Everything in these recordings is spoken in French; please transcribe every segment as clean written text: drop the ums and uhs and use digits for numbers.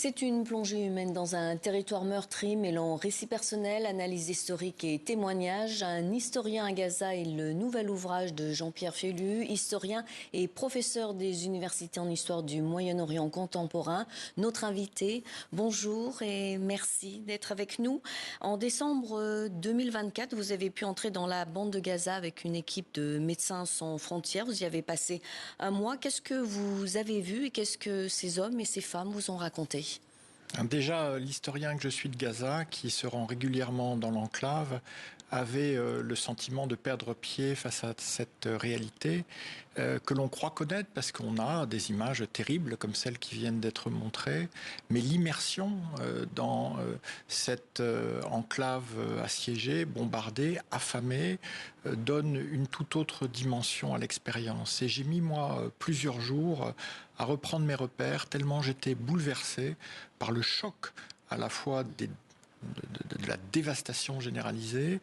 C'est une plongée humaine dans un territoire meurtri, mêlant récits personnels, analyse historique et témoignages. Un historien à Gaza est le nouvel ouvrage de Jean-Pierre Felu, historien et professeur des universités en histoire du Moyen-Orient contemporain. Notre invité, bonjour et merci d'être avec nous. En décembre 2024, vous avez pu entrer dans la bande de Gaza avec une équipe de Médecins sans frontières. Vous y avez passé un mois. Qu'est-ce que vous avez vu et qu'est-ce que ces hommes et ces femmes vous ont raconté ? Déjà, l'historien que je suis de Gaza, qui se rend régulièrement dans l'enclave, avait le sentiment de perdre pied face à cette réalité que l'on croit connaître parce qu'on a des images terribles comme celles qui viennent d'être montrées. Mais l'immersion dans cette enclave assiégée, bombardée, affamée, donne une toute autre dimension à l'expérience. Et j'ai mis, moi, plusieurs jours à reprendre mes repères, tellement j'étais bouleversé par le choc à la fois de la dévastation généralisée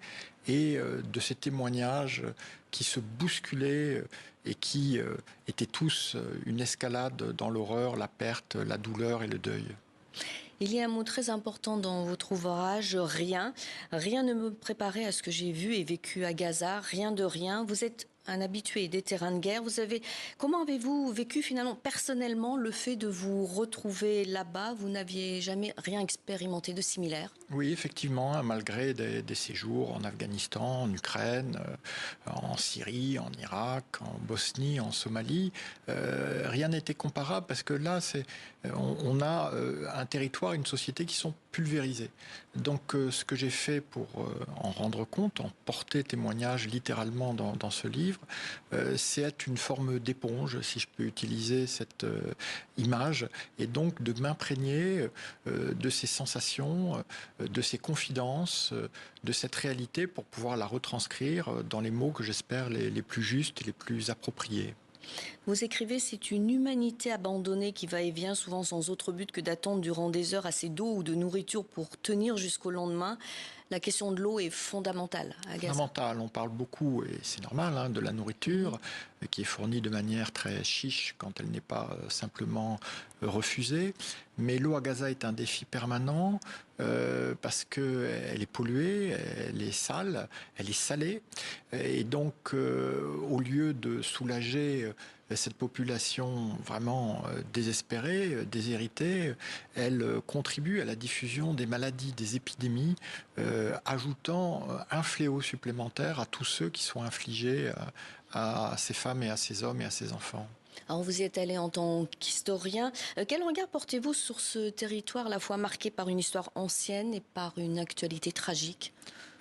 et de ces témoignages qui se bousculaient et qui étaient tous une escalade dans l'horreur, la perte, la douleur et le deuil. Il y a un mot très important dans votre ouvrage, rien. Rien ne me préparait à ce que j'ai vu et vécu à Gaza, rien de rien. Vous êtes un habitué des terrains de guerre. Comment avez-vous vécu finalement personnellement le fait de vous retrouver là-bas ? Vous n'aviez jamais rien expérimenté de similaire ? Oui, effectivement, malgré des séjours en Afghanistan, en Ukraine, en Syrie, en Irak, en Bosnie, en Somalie, rien n'était comparable parce que là, on a un territoire, une société qui sont pulvérisés. Donc ce que j'ai fait pour en rendre compte, en porter témoignage littéralement dans ce livre, c'est être une forme d'éponge, si je peux utiliser cette image, et donc de m'imprégner de ces sensations, de ces confidences, de cette réalité pour pouvoir la retranscrire dans les mots que j'espère les plus justes et les plus appropriés. Vous écrivez, c'est une humanité abandonnée qui va et vient, souvent sans autre but que d'attendre durant des heures assez d'eau ou de nourriture pour tenir jusqu'au lendemain. La question de l'eau est fondamentale à Gaza. Fondamentale, on parle beaucoup, et c'est normal, de la nourriture qui est fournie de manière très chiche quand elle n'est pas simplement refusée. Mais l'eau à Gaza est un défi permanent parce qu'elle est polluée, elle est sale, elle est salée. Et donc, au lieu de soulager cette population vraiment désespérée, déshéritée, elle contribue à la diffusion des maladies, des épidémies, ajoutant un fléau supplémentaire à tous ceux qui sont infligés à ces femmes et à ces hommes et à ces enfants. Alors vous y êtes allé en tant qu'historien. Quel regard portez-vous sur ce territoire à la fois marqué par une histoire ancienne et par une actualité tragique ?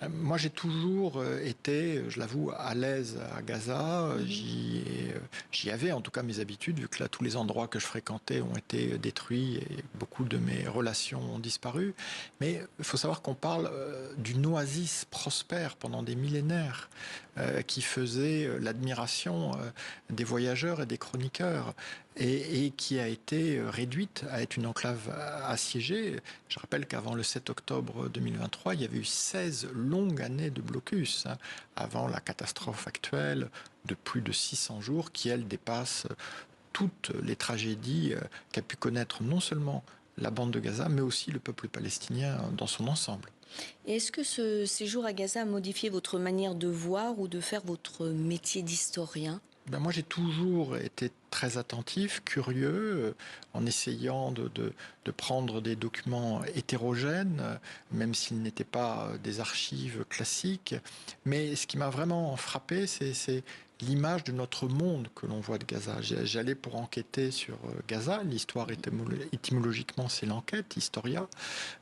Moi, j'ai toujours été, je l'avoue, à l'aise à Gaza. J'y avais en tout cas mes habitudes, vu que là, tous les endroits que je fréquentais ont été détruits et beaucoup de mes relations ont disparu. Mais il faut savoir qu'on parle d'une oasis prospère pendant des millénaires qui faisait l'admiration des voyageurs et des chroniqueurs et qui a été réduite à être une enclave assiégée. Je rappelle qu'avant le 7 octobre 2023, il y avait eu 16 longues années de blocus, avant la catastrophe actuelle de plus de 600 jours qui, elle, dépasse toutes les tragédies qu'a pu connaître non seulement la bande de Gaza, mais aussi le peuple palestinien dans son ensemble. Et est-ce que ce séjour à Gaza a modifié votre manière de voir ou de faire votre métier d'historien ? Moi, j'ai toujours été très attentif, curieux, en essayant de prendre des documents hétérogènes, même s'ils n'étaient pas des archives classiques. Mais ce qui m'a vraiment frappé, c'est l'image de notre monde que l'on voit de Gaza. J'allais pour enquêter sur Gaza. L'histoire, étymologiquement, c'est l'enquête, historia.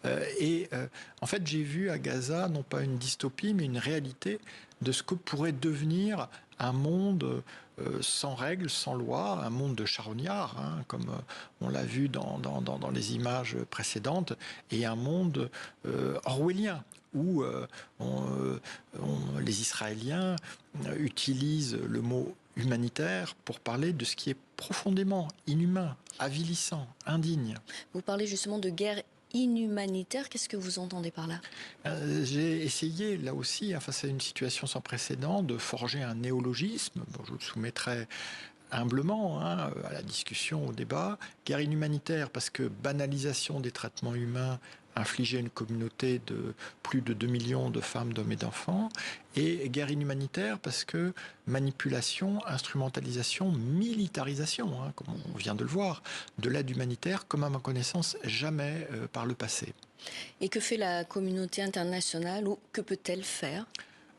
En fait, j'ai vu à Gaza, non pas une dystopie, mais une réalité de ce que pourrait devenir un monde sans règles, sans loi, un monde de charognards, comme on l'a vu dans les images précédentes, et un monde orwellien, où les Israéliens utilisent le mot humanitaire pour parler de ce qui est profondément inhumain, avilissant, indigne. Vous parlez justement de guerre inhumanitaire, qu'est-ce que vous entendez par là ? J'ai essayé, là aussi, face à une situation sans précédent, de forger un néologisme. Je le soumettrai humblement à la discussion, au débat. Guerre inhumanitaire parce que banalisation des traitements humains infligés à une communauté de plus de 2 millions de femmes, d'hommes et d'enfants. Et guerre inhumanitaire parce que manipulation, instrumentalisation, militarisation, comme on vient de le voir, de l'aide humanitaire comme à ma connaissance jamais par le passé. Et que fait la communauté internationale ou que peut-elle faire ?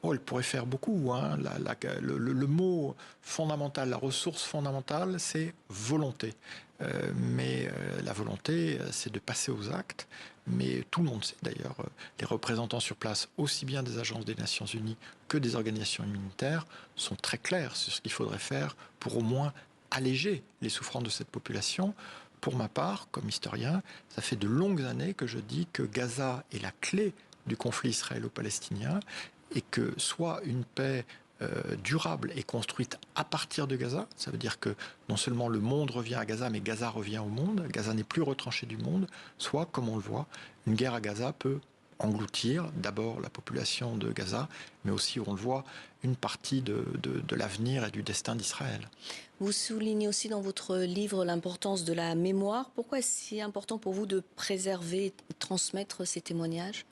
Oh, elle pourrait faire beaucoup. Le mot fondamental, la ressource fondamentale, c'est volonté. Mais la volonté, c'est de passer aux actes. Mais tout le monde sait d'ailleurs, les représentants sur place, aussi bien des agences des Nations Unies que des organisations humanitaires, sont très clairs sur ce qu'il faudrait faire pour au moins alléger les souffrances de cette population. Pour ma part, comme historien, ça fait de longues années que je dis que Gaza est la clé du conflit israélo-palestinien et que soit une paix durable et construite à partir de Gaza, ça veut dire que non seulement le monde revient à Gaza, mais Gaza revient au monde, Gaza n'est plus retranché du monde, soit, comme on le voit, une guerre à Gaza peut engloutir d'abord la population de Gaza, mais aussi, on le voit, une partie de l'avenir et du destin d'Israël. Vous soulignez aussi dans votre livre l'importance de la mémoire. Pourquoi est-ce si important pour vous de préserver et transmettre ces témoignages ?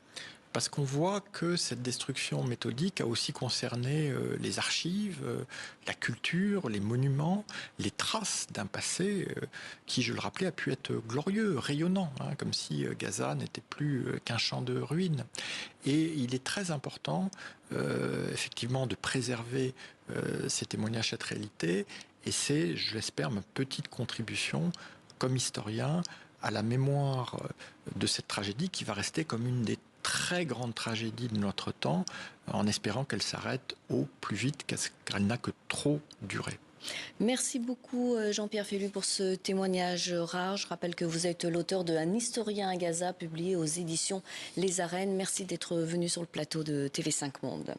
Parce qu'on voit que cette destruction méthodique a aussi concerné les archives, la culture, les monuments, les traces d'un passé qui, je le rappelais, a pu être glorieux, rayonnant, comme si Gaza n'était plus qu'un champ de ruines. Et il est très important, effectivement, de préserver ces témoignages, cette réalité. Et c'est, je l'espère, ma petite contribution comme historien à la mémoire de cette tragédie qui va rester comme une des très grande tragédie de notre temps, en espérant qu'elle s'arrête au plus vite, car elle n'a que trop duré. Merci beaucoup Jean-Pierre Felu pour ce témoignage rare. Je rappelle que vous êtes l'auteur de Un historien à Gaza, publié aux éditions Les Arènes. Merci d'être venu sur le plateau de TV5 Monde.